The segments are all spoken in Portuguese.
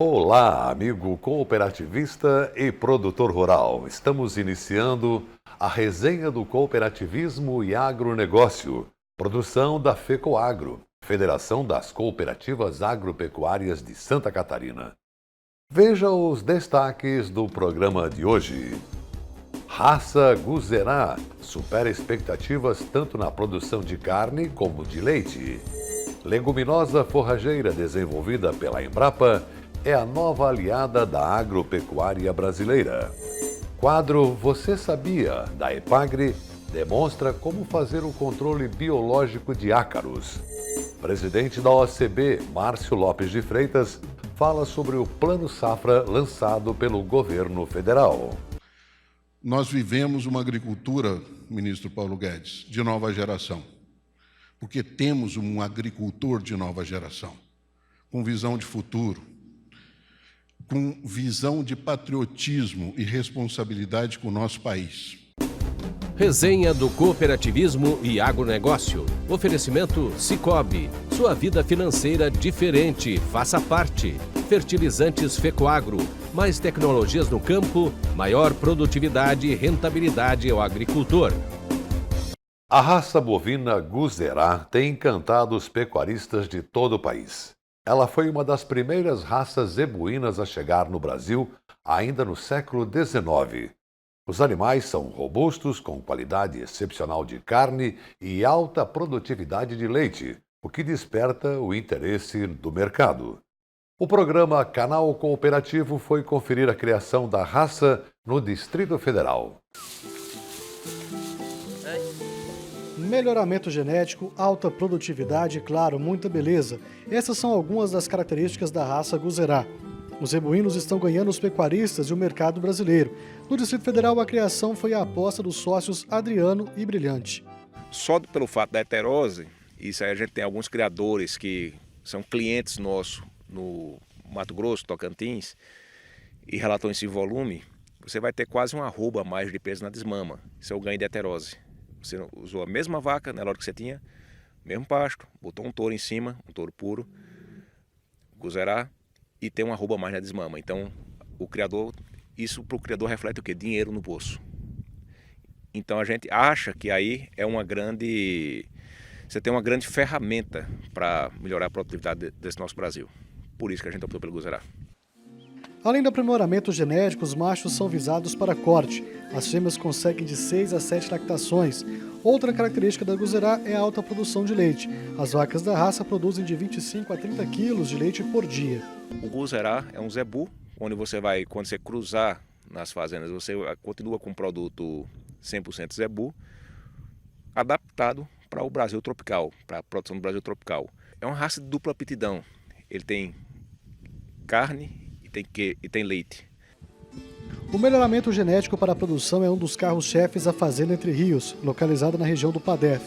Olá, amigo cooperativista e produtor rural. Estamos iniciando a resenha do cooperativismo e agronegócio, produção da FECOAGRO, Federação das Cooperativas Agropecuárias de Santa Catarina. Veja os destaques do programa de hoje. Raça Guzerá supera expectativas tanto na produção de carne como de leite. Leguminosa forrageira desenvolvida pela Embrapa é a nova aliada da agropecuária brasileira. Quadro Você Sabia, da Epagre, demonstra como fazer o controle biológico de ácaros. Presidente da OCB, Márcio Lopes de Freitas, fala sobre o Plano Safra lançado pelo governo federal. Nós vivemos uma agricultura, ministro Paulo Guedes, de nova geração, porque temos um agricultor de nova geração, com visão de futuro, com visão de patriotismo e responsabilidade com o nosso país. Resenha do cooperativismo e agronegócio. Oferecimento Sicoob. Sua vida financeira diferente. Faça parte. Fertilizantes Fecoagro. Mais tecnologias no campo, maior produtividade e rentabilidade ao agricultor. A raça bovina Guzerá tem encantado os pecuaristas de todo o país. Ela foi uma das primeiras raças zebuínas a chegar no Brasil ainda no século XIX. Os animais são robustos, com qualidade excepcional de carne e alta produtividade de leite, o que desperta o interesse do mercado. O programa Canal Cooperativo foi conferir a criação da raça no Distrito Federal. Melhoramento genético, alta produtividade e, claro, muita beleza. Essas são algumas das características da raça Guzerá. Os zebuínos estão ganhando os pecuaristas e o mercado brasileiro. No Distrito Federal, a criação foi a aposta dos sócios Adriano e Brilhante. Só pelo fato da heterose, isso aí a gente tem alguns criadores que são clientes nossos no Mato Grosso, Tocantins, e relatam esse volume, você vai ter quase uma arroba a mais de peso na desmama. Isso é o ganho de heterose. Você usou a mesma vaca na hora que você tinha, mesmo pasto, botou um touro em cima, um touro puro, Guzerá, e tem uma arroba a mais na desmama. Então, o criador, isso para o criador reflete o quê? Dinheiro no bolso. Então a gente acha que aí é você tem uma grande ferramenta para melhorar a produtividade desse nosso Brasil. Por isso que a gente optou pelo Guzerá. Além do aprimoramento genético, os machos são visados para corte. As fêmeas conseguem de 6 a 7 lactações. Outra característica da Guzerá é a alta produção de leite. As vacas da raça produzem de 25 a 30 quilos de leite por dia. O Guzerá é um zebu, onde você vai, quando você cruzar nas fazendas, você continua com um produto 100% zebu, adaptado para o Brasil tropical, para a produção do Brasil tropical. É uma raça de dupla aptidão. Ele tem carne e tem leite. O melhoramento genético para a produção é um dos carros-chefes da Fazenda Entre Rios, localizada na região do Padef.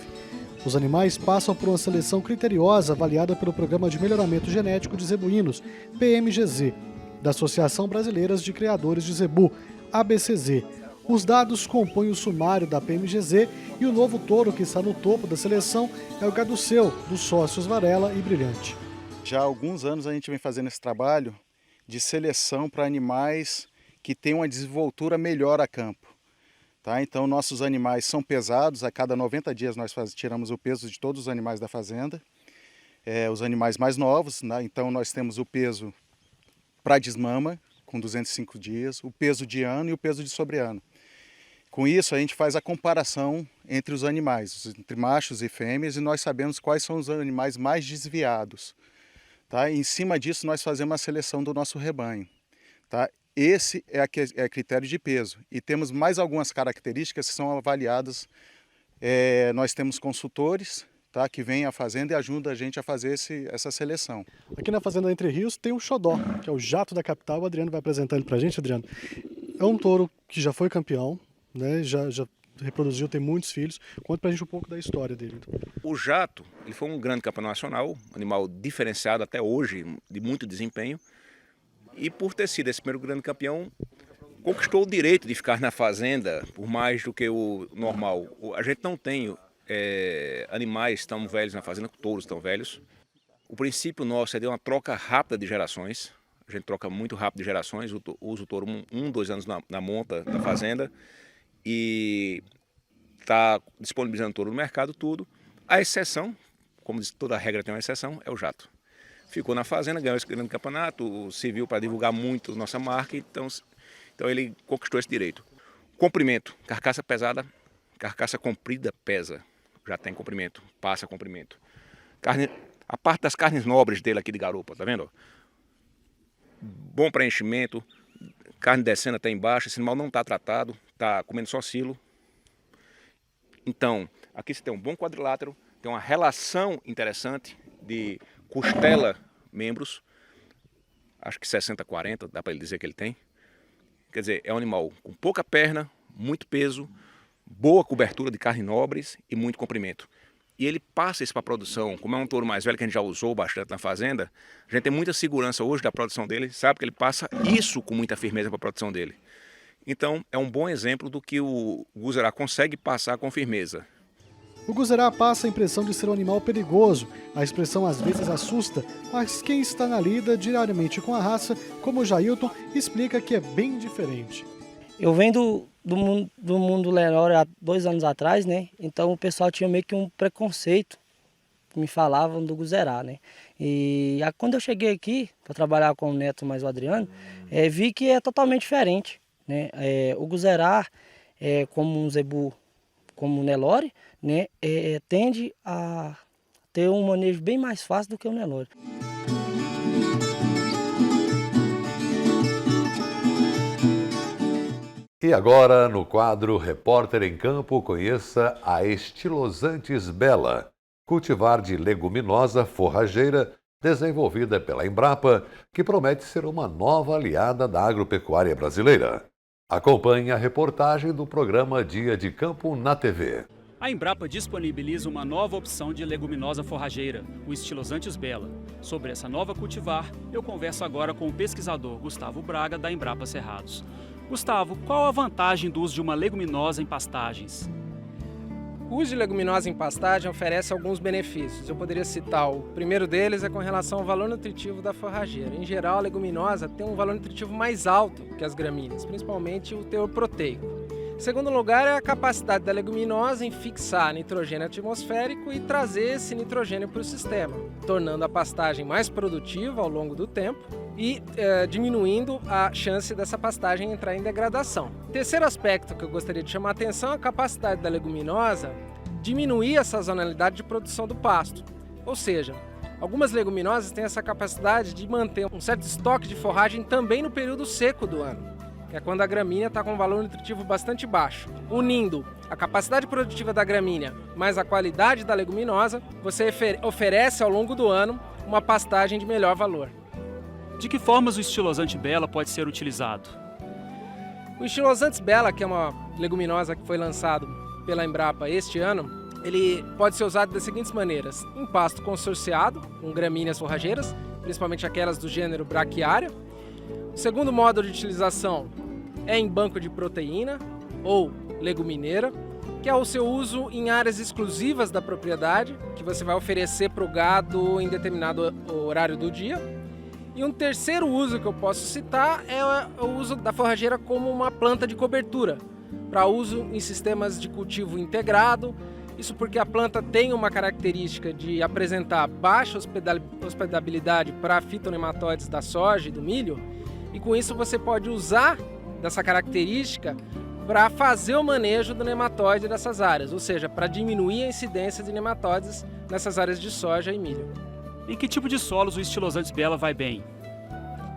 Os animais passam por uma seleção criteriosa avaliada pelo Programa de Melhoramento Genético de Zebuínos, PMGZ, da Associação Brasileira de Criadores de Zebu, ABCZ. Os dados compõem o sumário da PMGZ e o novo touro que está no topo da seleção é o Gado Seu, dos sócios Varela e Brilhante. Já há alguns anos a gente vem fazendo esse trabalho de seleção para animais que têm uma desenvoltura melhor a campo. Tá? Então, nossos animais são pesados, a cada 90 dias nós tiramos o peso de todos os animais da fazenda, os animais mais novos, né? Então nós temos o peso para desmama, com 205 dias, o peso de ano e o peso de sobre-ano. Com isso, a gente faz a comparação entre os animais, entre machos e fêmeas, e nós sabemos quais são os animais mais desviados. Tá? E, em cima disso, nós fazemos a seleção do nosso rebanho. Tá? Esse é critério de peso. E temos mais algumas características que são avaliadas. Nós temos consultores, tá, que vêm à fazenda e ajudam a gente a fazer essa seleção. Aqui na Fazenda Entre Rios tem o Xodó, que é o jato da capital. O Adriano vai apresentar ele para a gente, Adriano. É um touro que já foi campeão, né? Já reproduziu, tem muitos filhos. Conta pra gente um pouco da história dele. Então. O jato, ele foi um grande campeão nacional, animal diferenciado até hoje, de muito desempenho. E por ter sido esse primeiro grande campeão, conquistou o direito de ficar na fazenda por mais do que o normal. A gente não tem animais tão velhos na fazenda, touros tão velhos. O princípio nosso é de uma troca rápida de gerações. A gente troca muito rápido de gerações, usa o touro 2 anos na monta da fazenda e está disponibilizando touro no mercado, tudo. A exceção, como diz, toda regra tem uma exceção, é o jato. Ficou na fazenda, ganhou esse grande campeonato, serviu para divulgar muito nossa marca, então ele conquistou esse direito. Comprimento, carcaça pesada, carcaça comprida pesa, já tem comprimento, passa comprimento. A parte das carnes nobres dele aqui de garupa, tá vendo? Bom preenchimento, carne descendo até embaixo, esse animal não está tratado, está comendo só silo. Então, aqui você tem um bom quadrilátero, tem uma relação interessante de costela-membros, acho que 60-40, dá para ele dizer que ele tem. Quer dizer, é um animal com pouca perna, muito peso, boa cobertura de carnes nobres e muito comprimento. E ele passa isso para a produção, como é um touro mais velho que a gente já usou bastante na fazenda, a gente tem muita segurança hoje da produção dele, sabe que ele passa isso com muita firmeza para a produção dele. Então, é um bom exemplo do que o Guzerá consegue passar com firmeza. O Guzerá passa a impressão de ser um animal perigoso. A expressão às vezes assusta, mas quem está na lida diariamente com a raça, como o Jailton, explica que é bem diferente. Eu venho do mundo Lenore há 2 anos atrás, né? Então o pessoal tinha meio que um preconceito, me falavam do Guzerá, né? E quando eu cheguei aqui para trabalhar com o Neto mais o Adriano, vi que é totalmente diferente, né? O Guzerá, como um zebu, como o Nelore, né? Tende a ter um manejo bem mais fácil do que o Nelore. E agora, no quadro Repórter em Campo, conheça a Estilosantes Bela, cultivar de leguminosa forrageira desenvolvida pela Embrapa, que promete ser uma nova aliada da agropecuária brasileira. Acompanhe a reportagem do programa Dia de Campo na TV. A Embrapa disponibiliza uma nova opção de leguminosa forrageira, o Estilosantes Bela. Sobre essa nova cultivar, eu converso agora com o pesquisador Gustavo Braga, da Embrapa Cerrados. Gustavo, qual a vantagem do uso de uma leguminosa em pastagens? O uso de leguminosa em pastagem oferece alguns benefícios. Eu poderia citar o primeiro deles é com relação ao valor nutritivo da forrageira. Em geral, a leguminosa tem um valor nutritivo mais alto que as gramíneas, principalmente o teor proteico. Segundo lugar, é a capacidade da leguminosa em fixar nitrogênio atmosférico e trazer esse nitrogênio para o sistema, tornando a pastagem mais produtiva ao longo do tempo e diminuindo a chance dessa pastagem entrar em degradação. Terceiro aspecto que eu gostaria de chamar a atenção é a capacidade da leguminosa diminuir a sazonalidade de produção do pasto. Ou seja, algumas leguminosas têm essa capacidade de manter um certo estoque de forragem também no período seco do ano, que é quando a gramínea está com um valor nutritivo bastante baixo. Unindo a capacidade produtiva da gramínea mais a qualidade da leguminosa, você oferece ao longo do ano uma pastagem de melhor valor. De que formas o Estilosante Bela pode ser utilizado? O Estilosantes Bela, que é uma leguminosa que foi lançado pela Embrapa este ano, ele pode ser usado das seguintes maneiras: em pasto consorciado, com gramíneas forrageiras, principalmente aquelas do gênero Braquiária. O segundo modo de utilização é em banco de proteína ou legumineira, que é o seu uso em áreas exclusivas da propriedade, que você vai oferecer para o gado em determinado horário do dia. E um terceiro uso que eu posso citar é o uso da forrageira como uma planta de cobertura, para uso em sistemas de cultivo integrado. Isso porque a planta tem uma característica de apresentar baixa hospedabilidade para fitonematóides da soja e do milho, e com isso você pode usar dessa característica para fazer o manejo do nematóide dessas áreas, ou seja, para diminuir a incidência de nematóides nessas áreas de soja e milho. Em que tipo de solos o Estilosantes Bela vai bem?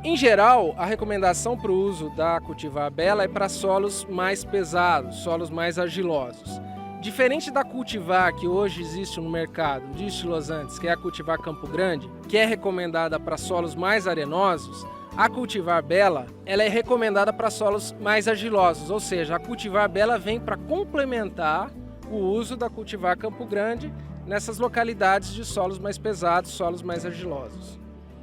Em geral, a recomendação para o uso da cultivar Bela é para solos mais pesados, solos mais argilosos. Diferente da cultivar que hoje existe no mercado de estilosantes, que é a cultivar Campo Grande, que é recomendada para solos mais arenosos, a cultivar Bela ela é recomendada para solos mais argilosos, ou seja, a cultivar Bela vem para complementar o uso da cultivar Campo Grande nessas localidades de solos mais pesados, solos mais argilosos.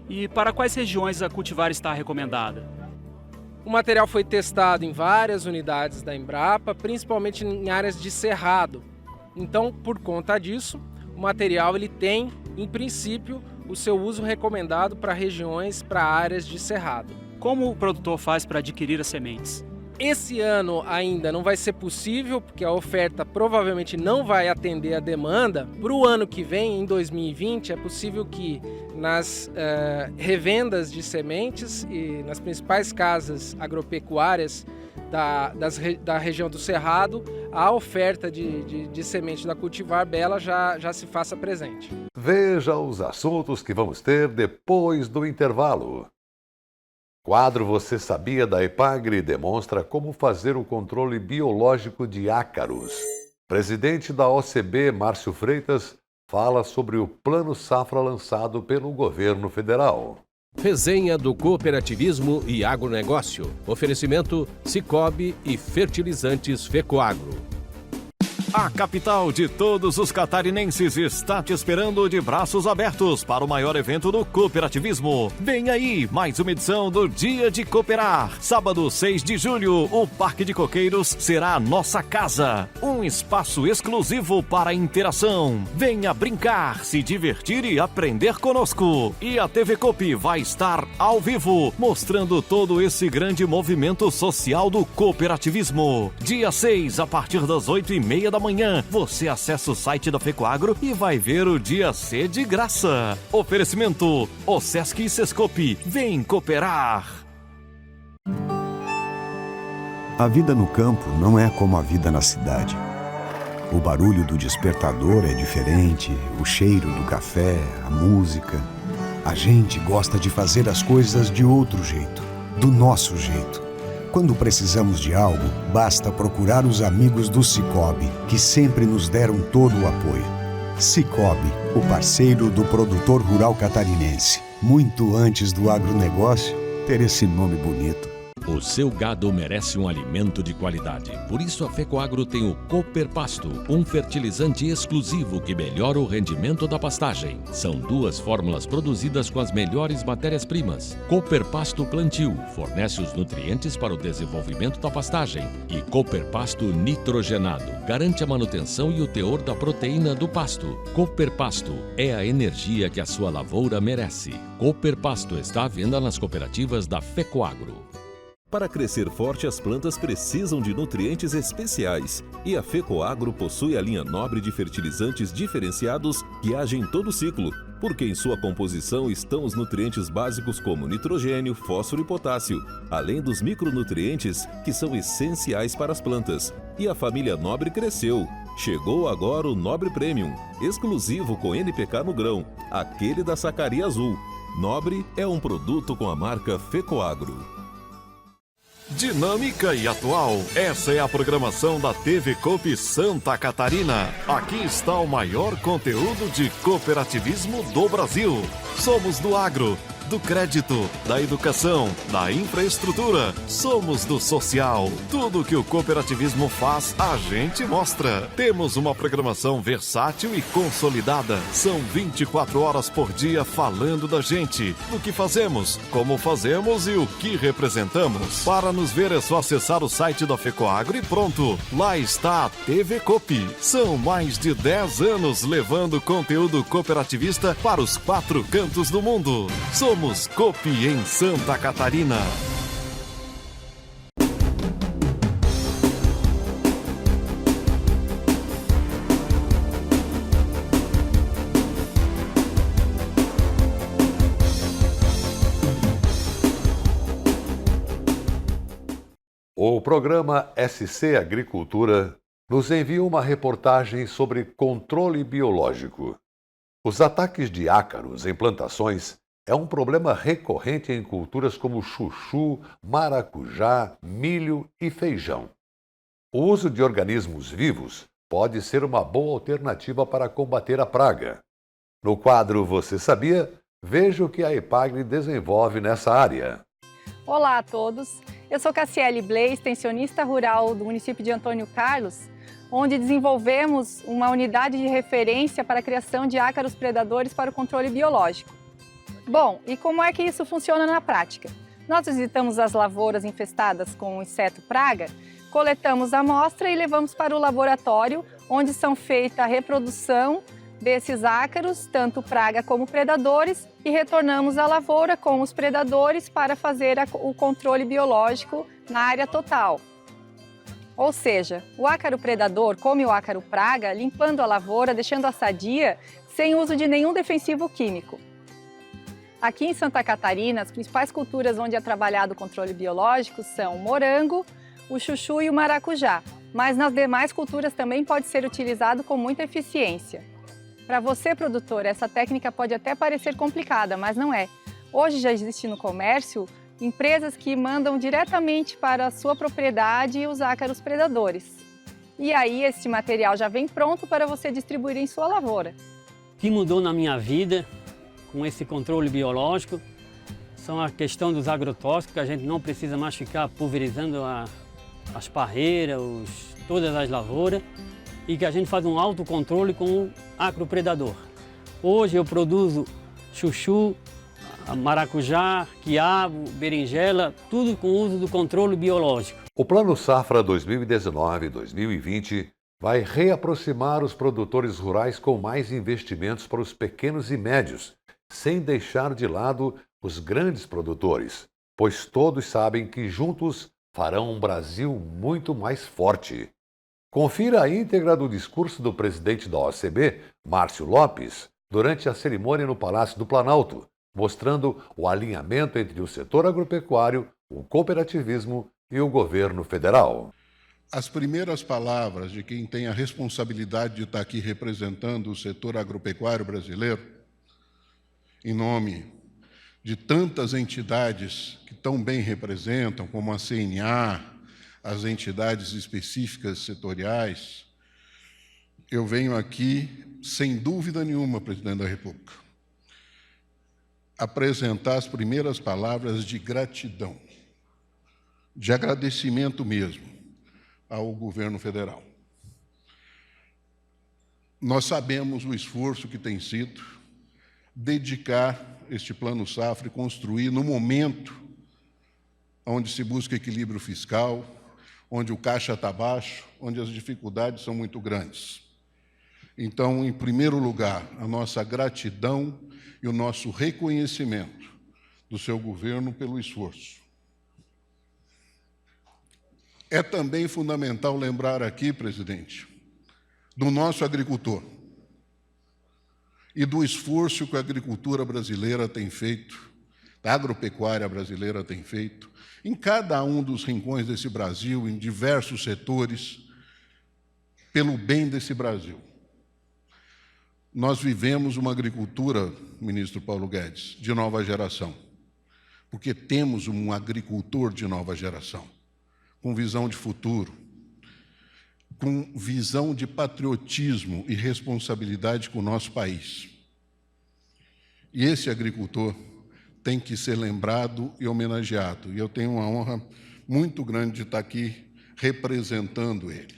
E para quais regiões a cultivar está recomendada? O material foi testado em várias unidades da Embrapa, principalmente em áreas de cerrado. Então, por conta disso, o material ele tem, em princípio, o seu uso recomendado para regiões, para áreas de cerrado. Como o produtor faz para adquirir as sementes? Esse ano ainda não vai ser possível, porque a oferta provavelmente não vai atender a demanda. Para o ano que vem, em 2020, é possível que nas revendas de sementes e nas principais casas agropecuárias da região do Cerrado, a oferta de semente da Cultivar Bela já se faça presente. Veja os assuntos que vamos ter depois do intervalo. Quadro Você Sabia da Epagri demonstra como fazer o controle biológico de ácaros. Presidente da OCB, Márcio Freitas, fala sobre o Plano Safra lançado pelo governo federal. Resenha do cooperativismo e agronegócio. Oferecimento Sicoob e fertilizantes Fecoagro. A capital de todos os catarinenses está te esperando de braços abertos para o maior evento do cooperativismo. Vem aí, mais uma edição do Dia de Cooperar. Sábado, 6 de julho, o Parque de Coqueiros será a nossa casa. Um espaço exclusivo para interação. Venha brincar, se divertir e aprender conosco. E a TV Coop vai estar ao vivo, mostrando todo esse grande movimento social do cooperativismo. Dia 6, a partir das 8h30 da manhã, você acessa o site da Fecoagro e vai ver o Dia C de graça. Oferecimento: Osesc e Sescope. Vem cooperar! A vida no campo não é como a vida na cidade. O barulho do despertador é diferente, o cheiro do café, a música. A gente gosta de fazer as coisas de outro jeito, do nosso jeito. Quando precisamos de algo, basta procurar os amigos do Sicoob, que sempre nos deram todo o apoio. Sicoob, o parceiro do produtor rural catarinense. Muito antes do agronegócio ter esse nome bonito. O seu gado merece um alimento de qualidade. Por isso a Fecoagro tem o Cooper Pasto, um fertilizante exclusivo que melhora o rendimento da pastagem. São 2 fórmulas produzidas com as melhores matérias-primas. Cooper Pasto Plantio fornece os nutrientes para o desenvolvimento da pastagem. E Cooper Pasto Nitrogenado garante a manutenção e o teor da proteína do pasto. Cooper Pasto é a energia que a sua lavoura merece. Cooper Pasto está à venda nas cooperativas da Fecoagro. Para crescer forte, as plantas precisam de nutrientes especiais. E a Fecoagro possui a linha nobre de fertilizantes diferenciados que agem em todo o ciclo, porque em sua composição estão os nutrientes básicos como nitrogênio, fósforo e potássio, além dos micronutrientes que são essenciais para as plantas. E a família Nobre cresceu. Chegou agora o Nobre Premium, exclusivo com NPK no grão, aquele da sacaria azul. Nobre é um produto com a marca Fecoagro. Dinâmica e atual. Essa é a programação da TV Coop Santa Catarina. Aqui está o maior conteúdo de cooperativismo do Brasil. Somos do agro, do crédito, da educação, da infraestrutura. Somos do social. Tudo que o cooperativismo faz, a gente mostra. Temos uma programação versátil e consolidada. São 24 horas por dia falando da gente, do que fazemos, como fazemos e o que representamos. Para nos ver é só acessar o site da Fecoagro e pronto. Lá está a TV Coop. São mais de 10 anos levando conteúdo cooperativista para os 4 cantos do mundo. Somos Coop em Santa Catarina. O programa SC Agricultura nos envia uma reportagem sobre controle biológico. Os ataques de ácaros em plantações é um problema recorrente em culturas como chuchu, maracujá, milho e feijão. O uso de organismos vivos pode ser uma boa alternativa para combater a praga. No quadro Você Sabia? Veja o que a Epagri desenvolve nessa área. Olá a todos, eu sou Cassiele Bley, extensionista rural do município de Antônio Carlos, onde desenvolvemos uma unidade de referência para a criação de ácaros predadores para o controle biológico. Bom, e como é que isso funciona na prática? Nós visitamos as lavouras infestadas com o inseto praga, coletamos a amostra e levamos para o laboratório, onde são feitas a reprodução desses ácaros, tanto praga como predadores, e retornamos à lavoura com os predadores para fazer o controle biológico na área total. Ou seja, o ácaro predador come o ácaro praga, limpando a lavoura, deixando-a sadia, sem uso de nenhum defensivo químico. Aqui em Santa Catarina, as principais culturas onde é trabalhado o controle biológico são o morango, o chuchu e o maracujá, mas nas demais culturas também pode ser utilizado com muita eficiência. Para você, produtor, essa técnica pode até parecer complicada, mas não é. Hoje já existe no comércio empresas que mandam diretamente para a sua propriedade os ácaros predadores. E aí este material já vem pronto para você distribuir em sua lavoura. O que mudou na minha vida com esse controle biológico são a questão dos agrotóxicos, que a gente não precisa mais ficar pulverizando as parreiras, todas as lavouras, e que a gente faz um autocontrole com o acropredador. Hoje eu produzo chuchu, maracujá, quiabo, berinjela, tudo com o uso do controle biológico. O Plano Safra 2019-2020 vai reaproximar os produtores rurais com mais investimentos para os pequenos e médios, sem deixar de lado os grandes produtores, pois todos sabem que juntos farão um Brasil muito mais forte. Confira a íntegra do discurso do presidente da OCB, Márcio Lopes, durante a cerimônia no Palácio do Planalto, mostrando o alinhamento entre o setor agropecuário, o cooperativismo e o governo federal. As primeiras palavras de quem tem a responsabilidade de estar aqui representando o setor agropecuário brasileiro, em nome de tantas entidades que tão bem representam, como a CNA, as entidades específicas setoriais, eu venho aqui, sem dúvida nenhuma, presidente da República, apresentar as primeiras palavras de gratidão, de agradecimento mesmo, ao governo federal. Nós sabemos o esforço que tem sido dedicar este Plano Safra e construir no momento onde se busca equilíbrio fiscal, onde o caixa está baixo, onde as dificuldades são muito grandes. Então, em primeiro lugar, a nossa gratidão e o nosso reconhecimento do seu governo pelo esforço. É também fundamental lembrar aqui, presidente, do nosso agricultor e do esforço que a agricultura brasileira tem feito, a agropecuária brasileira tem feito, em cada um dos rincões desse Brasil, em diversos setores, pelo bem desse Brasil. Nós vivemos uma agricultura, ministro Paulo Guedes, de nova geração, porque temos um agricultor de nova geração, com visão de futuro, com visão de patriotismo e responsabilidade com o nosso país. E esse agricultor tem que ser lembrado e homenageado. E eu tenho uma honra muito grande de estar aqui representando ele.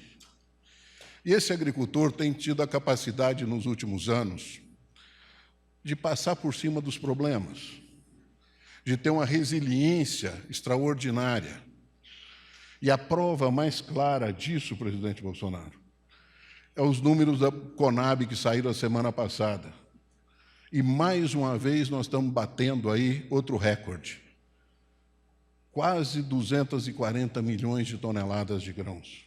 E esse agricultor tem tido a capacidade, nos últimos anos, de passar por cima dos problemas, de ter uma resiliência extraordinária. E a prova mais clara disso, presidente Bolsonaro, é os números da Conab que saíram a semana passada. E, mais uma vez, nós estamos batendo aí outro recorde. Quase 240 milhões de toneladas de grãos.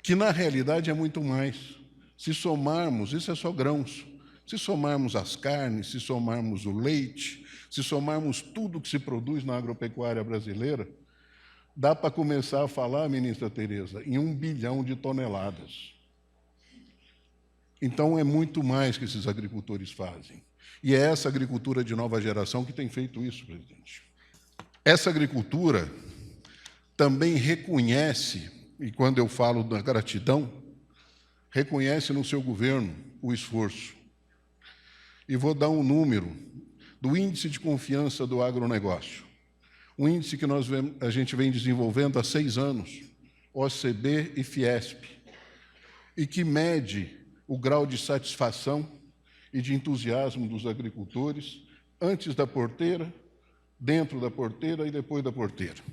Que, na realidade, é muito mais. Se somarmos, isso é só grãos, se somarmos as carnes, se somarmos o leite, se somarmos tudo que se produz na agropecuária brasileira, dá para começar a falar, ministra Tereza, em 1 bilhão de toneladas. Então, é muito mais que esses agricultores fazem. E é essa agricultura de nova geração que tem feito isso, presidente. Essa agricultura também reconhece, e quando eu falo da gratidão, reconhece no seu governo o esforço. E vou dar um número do índice de confiança do agronegócio. Um índice que a gente vem desenvolvendo há 6 anos, OCB e Fiesp, e que mede o grau de satisfação e de entusiasmo dos agricultores antes da porteira, dentro da porteira e depois da porteira.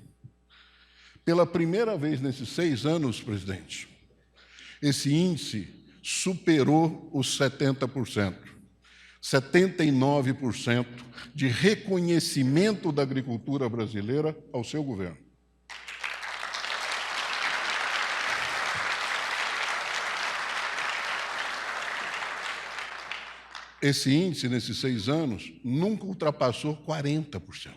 Pela primeira vez nesses 6 anos, presidente, esse índice superou os 70%. 79% de reconhecimento da agricultura brasileira ao seu governo. Esse índice, nesses 6 anos, nunca ultrapassou 40%.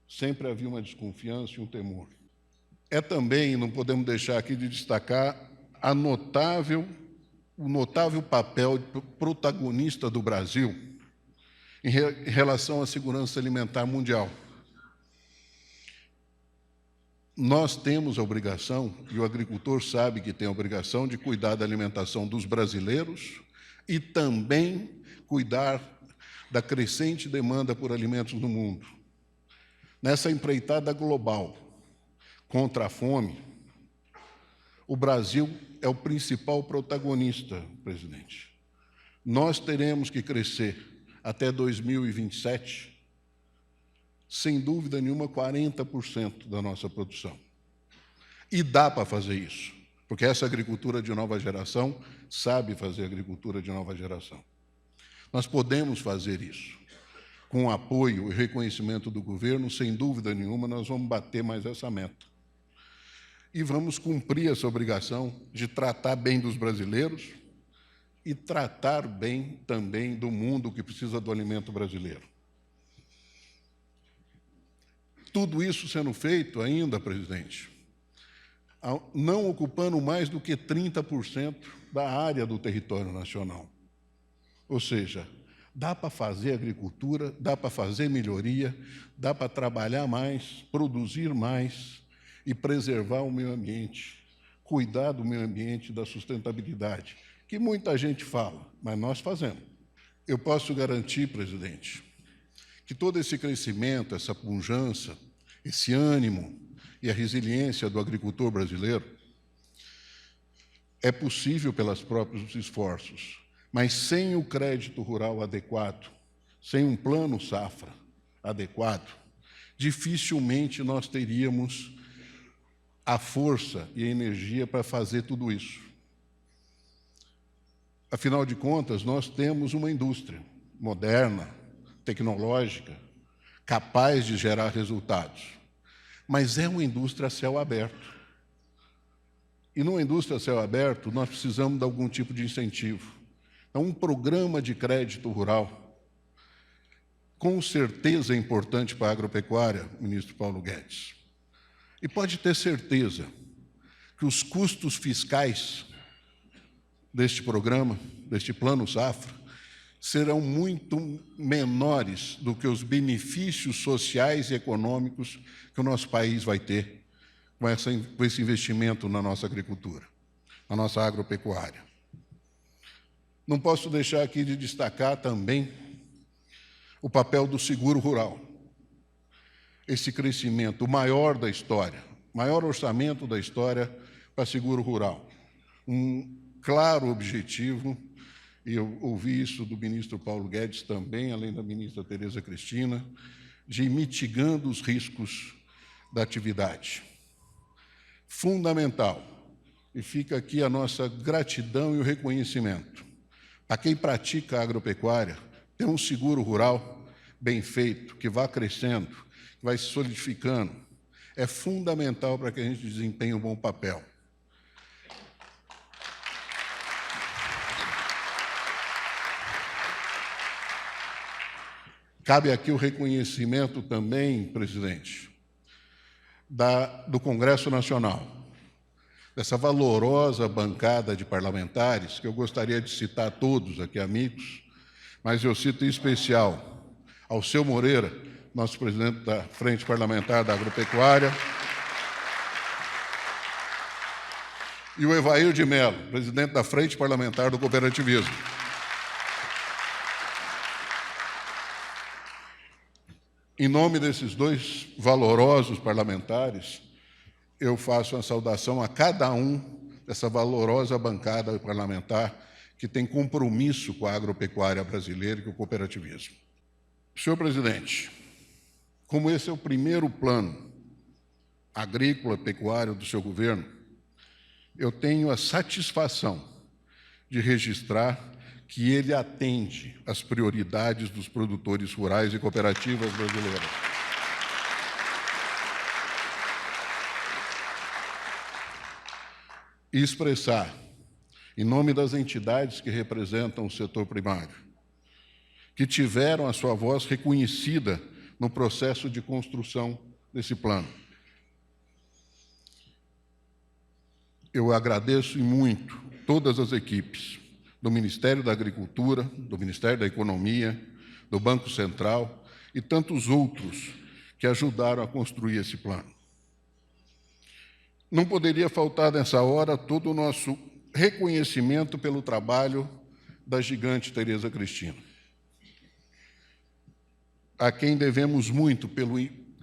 Sempre havia uma desconfiança e um temor. É também, não podemos deixar aqui de destacar, o notável papel protagonista do Brasil em relação à segurança alimentar mundial. Nós temos a obrigação, e o agricultor sabe que tem a obrigação, de cuidar da alimentação dos brasileiros e também cuidar da crescente demanda por alimentos no mundo. Nessa empreitada global contra a fome, o Brasil é o principal protagonista, presidente. Nós teremos que crescer até 2027, sem dúvida nenhuma, 40% da nossa produção. E dá para fazer isso, porque essa agricultura de nova geração sabe fazer agricultura de nova geração. Nós podemos fazer isso. Com o apoio e reconhecimento do governo, sem dúvida nenhuma, nós vamos bater mais essa meta. E vamos cumprir essa obrigação de tratar bem dos brasileiros e tratar bem também do mundo que precisa do alimento brasileiro. Tudo isso sendo feito ainda, presidente, não ocupando mais do que 30% da área do território nacional. Ou seja, dá para fazer agricultura, dá para fazer melhoria, dá para trabalhar mais, produzir mais e preservar o meio ambiente, cuidar do meio ambiente e da sustentabilidade, que muita gente fala, mas nós fazemos. Eu posso garantir, presidente, que todo esse crescimento, essa pujança, esse ânimo e a resiliência do agricultor brasileiro é possível pelos próprios esforços, mas sem o crédito rural adequado, sem um plano safra adequado, dificilmente nós teríamos a força e a energia para fazer tudo isso. Afinal de contas, nós temos uma indústria moderna, tecnológica, capaz de gerar resultados, mas é uma indústria a céu aberto. E numa indústria a céu aberto, nós precisamos de algum tipo de incentivo. Então, um programa de crédito rural, com certeza é importante para a agropecuária, ministro Paulo Guedes. E pode ter certeza que os custos fiscais deste programa, deste Plano Safra, serão muito menores do que os benefícios sociais e econômicos que o nosso país vai ter com esse investimento na nossa agricultura, na nossa agropecuária. Não posso deixar aqui de destacar também o papel do seguro rural. Esse crescimento, o maior da história, maior orçamento da história para seguro rural. Um claro objetivo, e eu ouvi isso do ministro Paulo Guedes também, além da ministra Tereza Cristina, de ir mitigando os riscos da atividade. Fundamental, e fica aqui a nossa gratidão e o reconhecimento. Para quem pratica a agropecuária, ter um seguro rural bem feito, que vá crescendo, que vai se solidificando, é fundamental para que a gente desempenhe um bom papel. Cabe aqui o reconhecimento também, presidente, do Congresso Nacional, dessa valorosa bancada de parlamentares, que eu gostaria de citar todos aqui, amigos, mas eu cito em especial Alceu Moreira, nosso presidente da Frente Parlamentar da Agropecuária, e o Evair de Mello, presidente da Frente Parlamentar do Cooperativismo. Em nome desses dois valorosos parlamentares, eu faço uma saudação a cada um dessa valorosa bancada parlamentar que tem compromisso com a agropecuária brasileira e com o cooperativismo. Senhor presidente, como esse é o primeiro plano agrícola pecuário do seu governo, eu tenho a satisfação de registrar que ele atende às prioridades dos produtores rurais e cooperativas brasileiras. E expressar, em nome das entidades que representam o setor primário, que tiveram a sua voz reconhecida no processo de construção desse plano. Eu agradeço e muito todas as equipes do Ministério da Agricultura, do Ministério da Economia, do Banco Central e tantos outros que ajudaram a construir esse plano. Não poderia faltar nessa hora todo o nosso reconhecimento pelo trabalho da gigante Tereza Cristina, a quem devemos muito pelo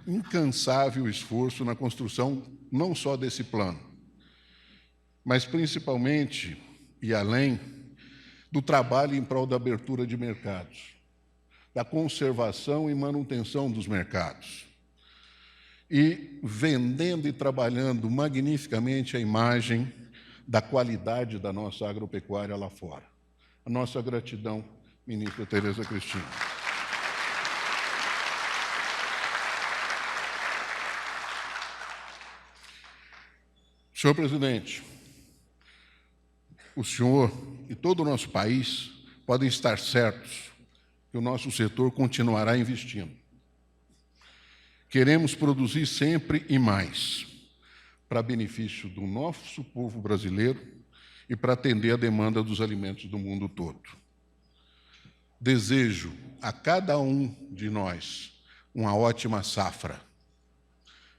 incansável esforço na construção não só desse plano, mas principalmente e além do trabalho em prol da abertura de mercados, da conservação e manutenção dos mercados, e vendendo e trabalhando magnificamente a imagem da qualidade da nossa agropecuária lá fora. A nossa gratidão, ministra Tereza Cristina. Senhor presidente, o senhor e todo o nosso país podem estar certos que o nosso setor continuará investindo. Queremos produzir sempre e mais, para benefício do nosso povo brasileiro e para atender a demanda dos alimentos do mundo todo. Desejo a cada um de nós uma ótima safra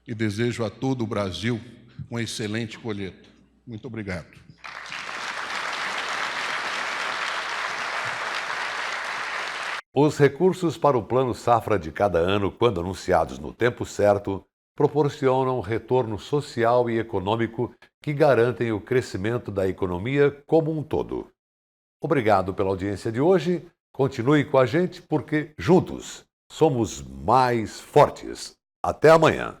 e desejo a todo o Brasil uma excelente colheita. Muito obrigado. Os recursos para o Plano Safra de cada ano, quando anunciados no tempo certo, proporcionam retorno social e econômico que garantem o crescimento da economia como um todo. Obrigado pela audiência de hoje. Continue com a gente porque juntos somos mais fortes. Até amanhã.